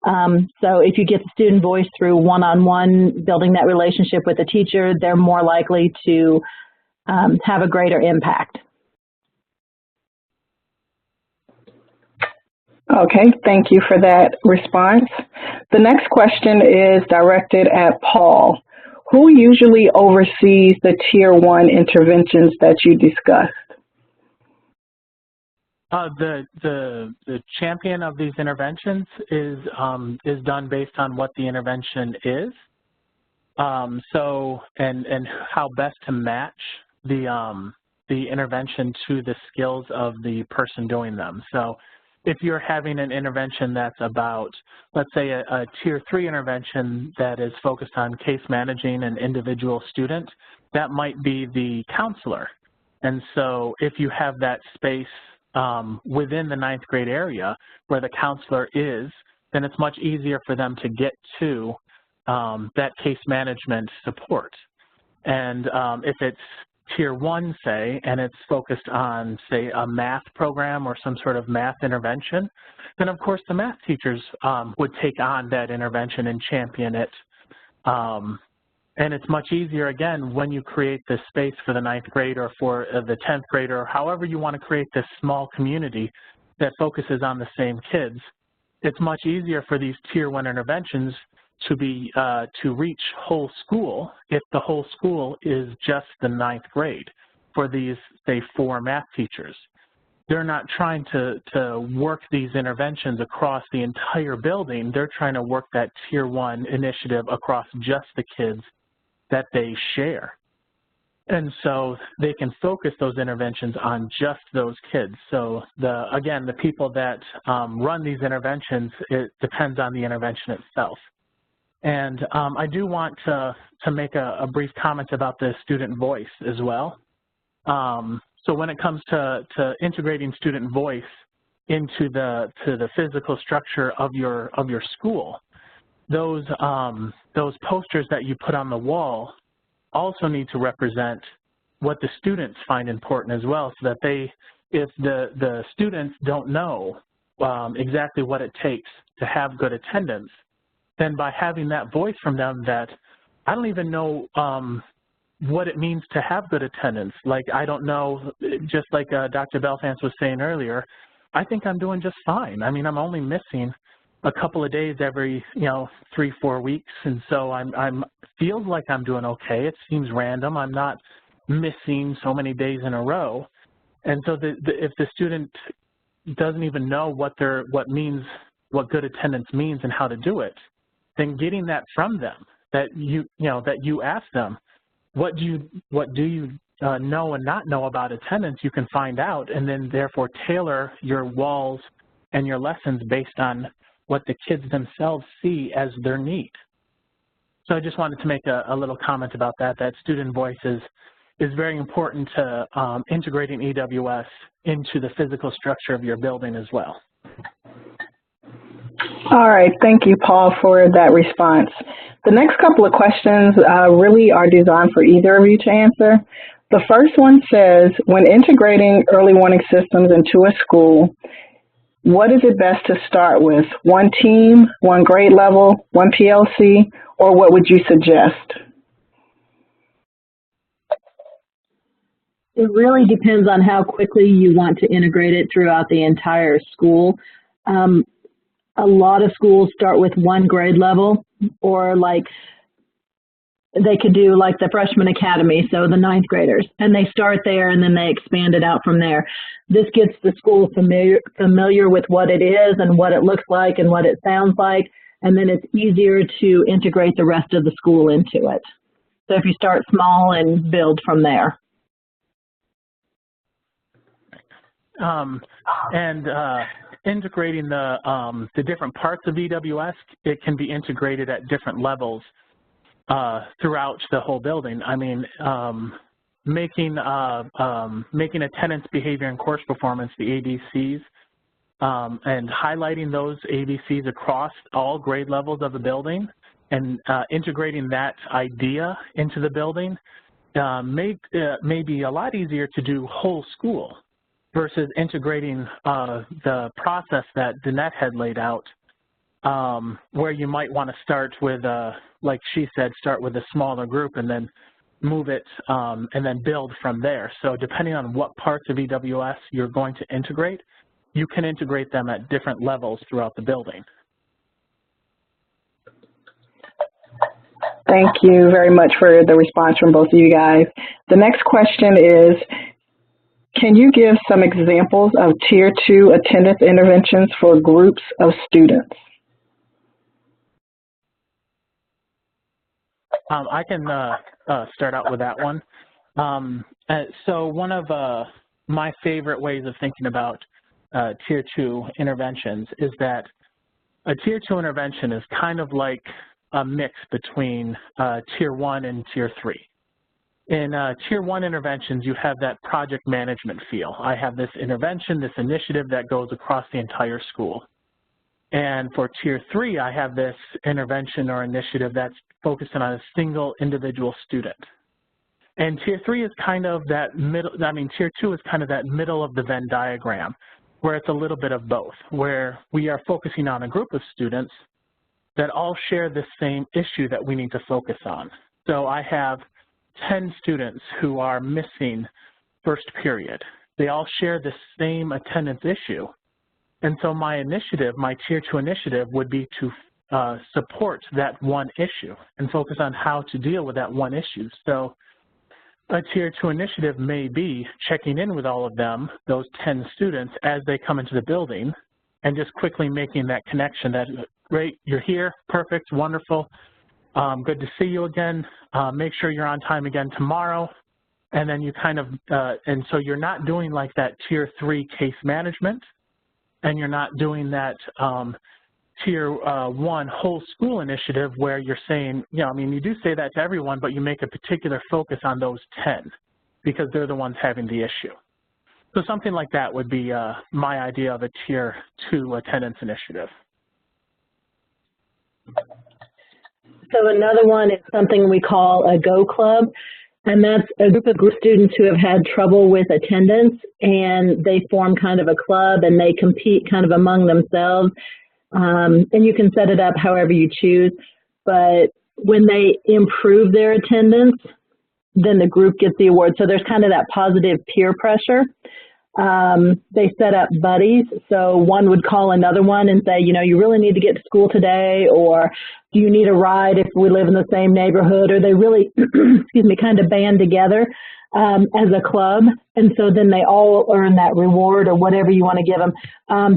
So if you get the student voice through one-on-one, building that relationship with the teacher, they're more likely to have a greater impact. Okay, thank you for that response. The next question is directed at Paul. Who usually oversees the Tier 1 interventions that you discussed? The champion of these interventions is done based on what the intervention is. And how best to match the intervention to the skills of the person doing them. So if you're having an intervention that's about, let's say, a Tier 3 intervention that is focused on case managing an individual student, that might be the counselor. And so if you have that space within the 9th grade area where the counselor is, then it's much easier for them to get to that case management support. And if it's Tier 1, say, and it's focused on, say, a math program or some sort of math intervention, then of course the math teachers would take on that intervention and champion it. And it's much easier, again, when you create this space for the 9th grade or for the 10th grade, or however you want to create this small community that focuses on the same kids. It's much easier for these Tier 1 interventions to be to reach whole school if the whole school is just the 9th grade for these, say, 4 math teachers. They're not trying to work these interventions across the entire building. They're trying to work that Tier 1 initiative across just the kids that they share. And so they can focus those interventions on just those kids. So again, the people that run these interventions, it depends on the intervention itself. And I do want to make a brief comment about the student voice as well. So when it comes to integrating student voice into the physical structure of your school, those posters that you put on the wall also need to represent what the students find important as well, so that if the students don't know exactly what it takes to have good attendance, then by having that voice from them that I don't even know what it means to have good attendance. Like, I don't know, just like Dr. Belfance was saying earlier, I think I'm doing just fine. I mean, I'm only missing a couple of days every, 3-4 weeks, and so I'm feels like I'm doing okay. It seems random. I'm not missing so many days in a row. And so if the student doesn't even know what good attendance means and how to do it, then getting that from them, that you ask them, what do you know and not know about attendance, you can find out, and then therefore tailor your walls and your lessons based on what the kids themselves see as their need. So I just wanted to make a little comment about that student voice is very important to integrating EWS into the physical structure of your building as well. All right, thank you, Paul, for that response. The next couple of questions really are designed for either of you to answer. The first one says, when integrating early warning systems into a school, what is it best to start with? One team, one grade level, one PLC, or what would you suggest? It really depends on how quickly you want to integrate it throughout the entire school. A lot of schools start with one grade level, or like they could do like the freshman academy, so the 9th graders, and they start there and then they expand it out from there. This gets the school familiar with what it is and what it looks like and what it sounds like, and then it's easier to integrate the rest of the school into it. So if you start small and build from there. Integrating the different parts of EWS, it can be integrated at different levels throughout the whole building. I mean, making attendance, behavior, and course performance, the ABCs, and highlighting those ABCs across all grade levels of the building, and integrating that idea into the building may be a lot easier to do whole school versus integrating the process that Danette had laid out, where you might want to start with, like she said, start with a smaller group and then move it and then build from there. So depending on what parts of EWS you're going to integrate, you can integrate them at different levels throughout the building. Thank you very much for the response from both of you guys. The next question is, can you give some examples of Tier 2 attendance interventions for groups of students? I can start out with that one. So one of my favorite ways of thinking about Tier 2 interventions is that a Tier 2 intervention is kind of like a mix between Tier 1 and Tier 3. In Tier 1 interventions, you have that project management feel. I have this intervention, this initiative that goes across the entire school. And for Tier 3, I have this intervention or initiative that's focusing on a single individual student. And Tier 3 is kind of that middle, Tier 2 is kind of that middle of the Venn diagram, where it's a little bit of both, where we are focusing on a group of students that all share the same issue that we need to focus on. So I have 10 students who are missing first period. They all share the same attendance issue. And so my initiative, my Tier 2 initiative, would be to support that one issue and focus on how to deal with that one issue. So a Tier 2 initiative may be checking in with all of them, those 10 students, as they come into the building, and just quickly making that connection that, great, you're here, perfect, wonderful, good to see you again, make sure you're on time again tomorrow. And then you kind of, and so you're not doing like that Tier 3 case management, and you're not doing that Tier 1 whole school initiative where you're saying, you do say that to everyone, but you make a particular focus on those 10 because they're the ones having the issue. So something like that would be my idea of a Tier 2 attendance initiative. So another one is something we call a Go Club, and that's a group of students who have had trouble with attendance, and they form kind of a club and they compete kind of among themselves. And you can set it up however you choose, but when they improve their attendance, then the group gets the award. So there's kind of that positive peer pressure. They set up buddies, so one would call another one and say, you really need to get to school today, or do you need a ride if we live in the same neighborhood, or they really, excuse me, kind of band together as a club, and so then they all earn that reward or whatever you want to give them.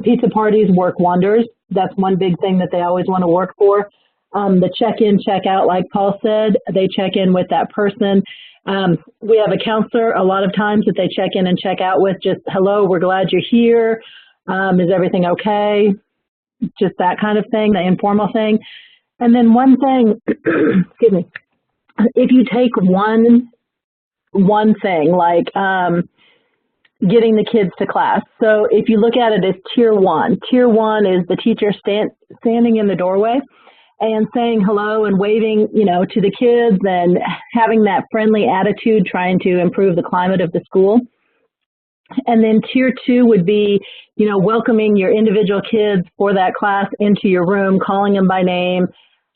Pizza parties work wonders. That's one big thing that they always want to work for. The check-in, check-out, like Paul said, they check in with that person. We have a counselor a lot of times that they check in and check out with, just, hello, we're glad you're here. Is everything okay? Just that kind of thing, the informal thing. And then one thing, excuse me, if you take one thing, like getting the kids to class. So if you look at it as Tier 1, Tier 1 is the teacher standing in the doorway and saying hello and waving, to the kids and having that friendly attitude, trying to improve the climate of the school. And then Tier 2 would be, welcoming your individual kids for that class into your room, calling them by name.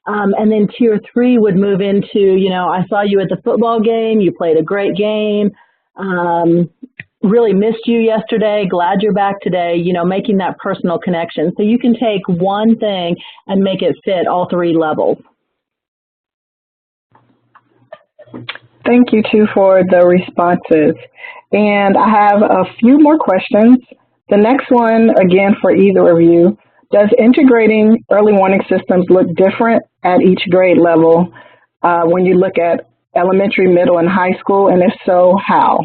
And then Tier 3 would move into, I saw you at the football game, you played a great game, really missed you yesterday, glad you're back today, making that personal connection. So you can take one thing and make it fit all three levels. Thank you, too, for the responses. And I have a few more questions. The next one, again, for either of you, does integrating early warning systems look different at each grade level when you look at elementary, middle, and high school? And if so, how?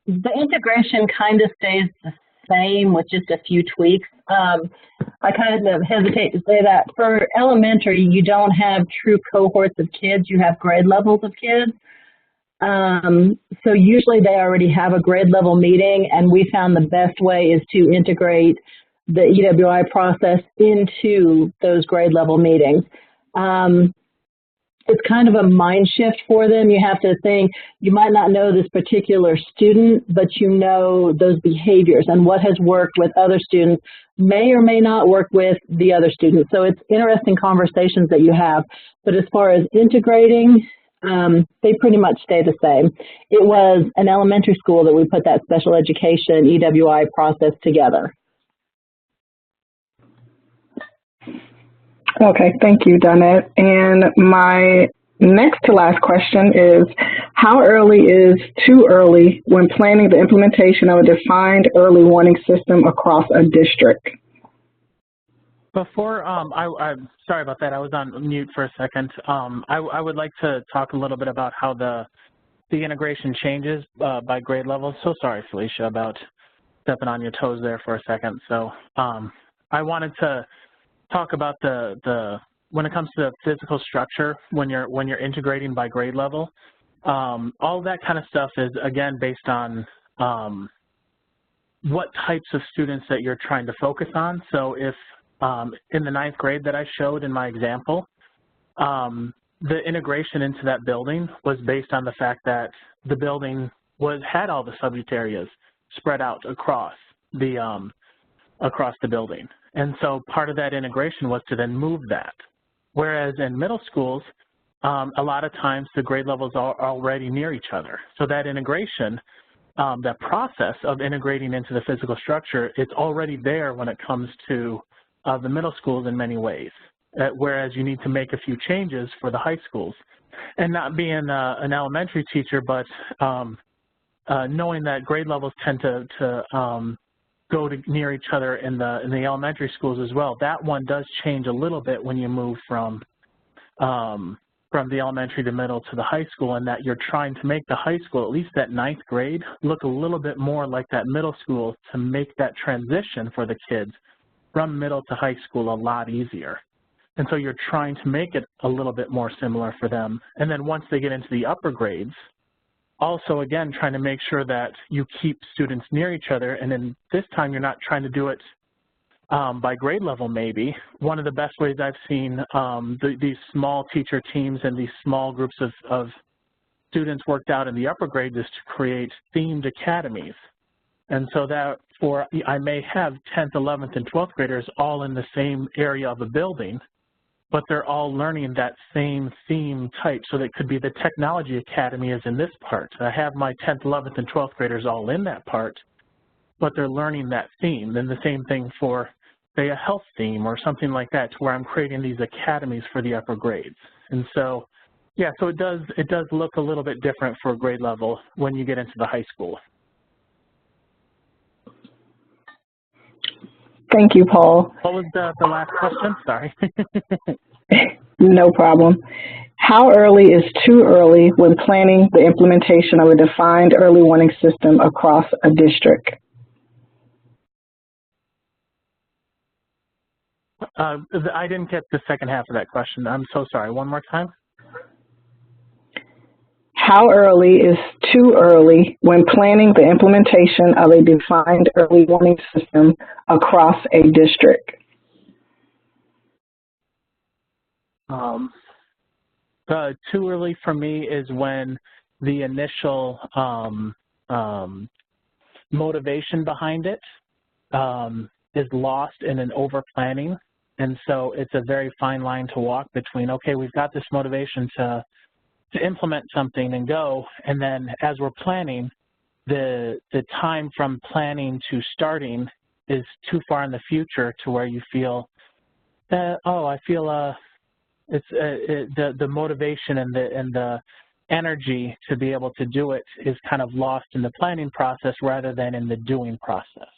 The integration kind of stays the same with just a few tweaks. I kind of hesitate to say that. For elementary, you don't have true cohorts of kids, you have grade levels of kids. So usually they already have a grade level meeting, and we found the best way is to integrate the EWI process into those grade level meetings. It's kind of a mind shift for them. You have to think, you might not know this particular student, but you know those behaviors, and what has worked with other students may or may not work with the other students. So it's interesting conversations that you have. But as far as integrating, they pretty much stay the same. It was an elementary school that we put that special education EWI process together. Okay, thank you, Donette. And my next to last question is, how early is too early when planning the implementation of a defined early warning system across a district? Before, I'm sorry about that. I was on mute for a second. I would like to talk a little bit about how the integration changes by grade level. So sorry, Felicia, about stepping on your toes there for a second. So I wanted to talk about when it comes to the physical structure when you're integrating by grade level. All that kind of stuff is again based on what types of students that you're trying to focus on. So if in the 9th grade that I showed in my example, the integration into that building was based on the fact that the building had all the subject areas spread out across the building. And so part of that integration was to then move that. Whereas in middle schools, a lot of times the grade levels are already near each other. So that integration, that process of integrating into the physical structure, it's already there when it comes to the middle schools in many ways, whereas you need to make a few changes for the high schools. And not being an elementary teacher, but knowing that grade levels tend to go near each other in the elementary schools as well. That one does change a little bit when you move from the elementary to middle to the high school, and that you're trying to make the high school, at least that 9th grade, look a little bit more like that middle school to make that transition for the kids from middle to high school a lot easier. And so you're trying to make it a little bit more similar for them. And then once they get into the upper grades, also again trying to make sure that you keep students near each other, and then this time you're not trying to do it by grade level maybe. One of the best ways I've seen these small teacher teams and these small groups of students worked out in the upper grades is to create themed academies. And so that I may have 10th, 11th, and 12th graders all in the same area of a building, but they're all learning that same theme type. So that could be the technology academy is in this part. I have my 10th, 11th, and 12th graders all in that part, but they're learning that theme. Then the same thing for, say, a health theme or something like that, to where I'm creating these academies for the upper grades. And so, yeah, so it does look a little bit different for grade level when you get into the high school. Thank you, Paul. What was the last question? Sorry. No problem. How early is too early when planning the implementation of a defined early warning system across a district? I didn't get the second half of that question. I'm so sorry. One more time. How early is too early when planning the implementation of a defined early warning system across a district? Too early for me is when the initial motivation behind it is lost in an over-planning. And so it's a very fine line to walk between, okay, we've got this motivation to implement something and go, and then as we're planning, the time from planning to starting is too far in the future to where you feel that, oh, I feel the motivation and the energy to be able to do it is kind of lost in the planning process rather than in the doing process.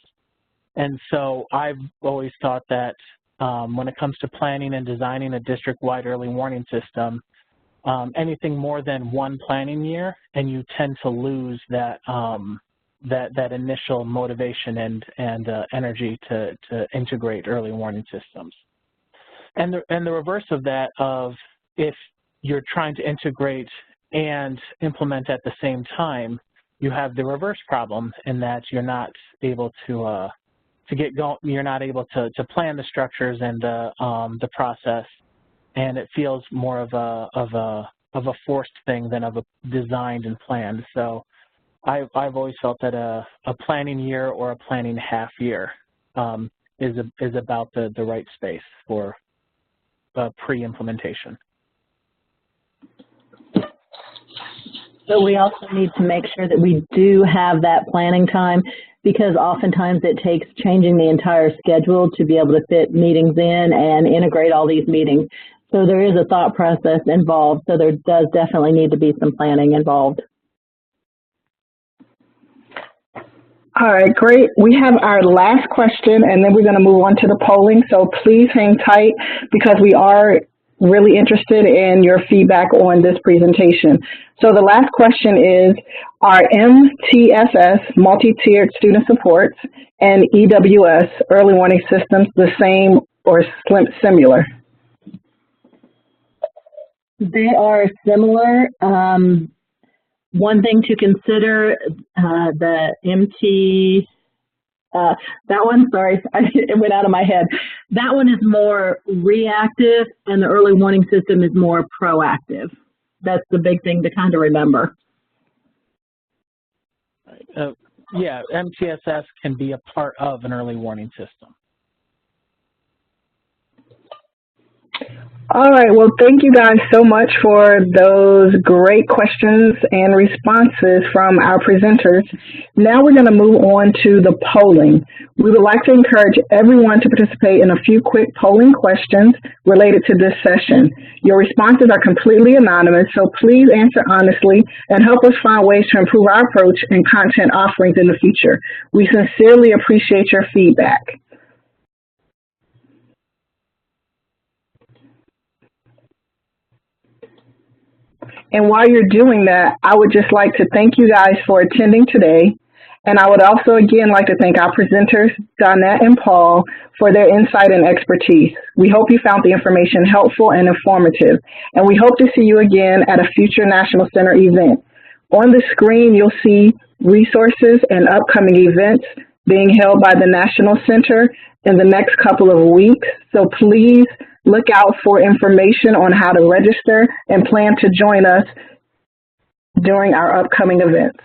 And so I've always thought that when it comes to planning and designing a district-wide early warning system, anything more than one planning year, and you tend to lose that that initial motivation and energy to integrate early warning systems. And the reverse of that, of if you're trying to integrate and implement at the same time, you have the reverse problem in that you're not able to get going. You're not able to plan the structures and the process, and it feels more of a forced thing than of a designed and planned. So I've always felt that a planning year or a planning half year is about the right space for pre-implementation. But we also need to make sure that we do have that planning time, because oftentimes it takes changing the entire schedule to be able to fit meetings in and integrate all these meetings. So there is a thought process involved, so there does definitely need to be some planning involved. All right, great. We have our last question, and then we're going to move on to the polling. So please hang tight, because we are really interested in your feedback on this presentation. So the last question is, are MTSS, multi-tiered student supports, and EWS, early warning systems, the same or similar? They are similar. One thing to consider, the MT, that one, sorry, it went out of my head. That one is more reactive, and the early warning system is more proactive. That's the big thing to kind of remember. Yeah, MTSS can be a part of an early warning system. All right, well, thank you guys so much for those great questions and responses from our presenters. Now we're going to move on to the polling. We would like to encourage everyone to participate in a few quick polling questions related to this session. Your responses are completely anonymous, so please answer honestly and help us find ways to improve our approach and content offerings in the future. We sincerely appreciate your feedback. And while you're doing that, I would just like to thank you guys for attending today. And I would also again like to thank our presenters, Donnette and Paul, for their insight and expertise. We hope you found the information helpful and informative. And we hope to see you again at a future National Center event. On the screen, you'll see resources and upcoming events being held by the National Center in the next couple of weeks. So please look out for information on how to register and plan to join us during our upcoming events.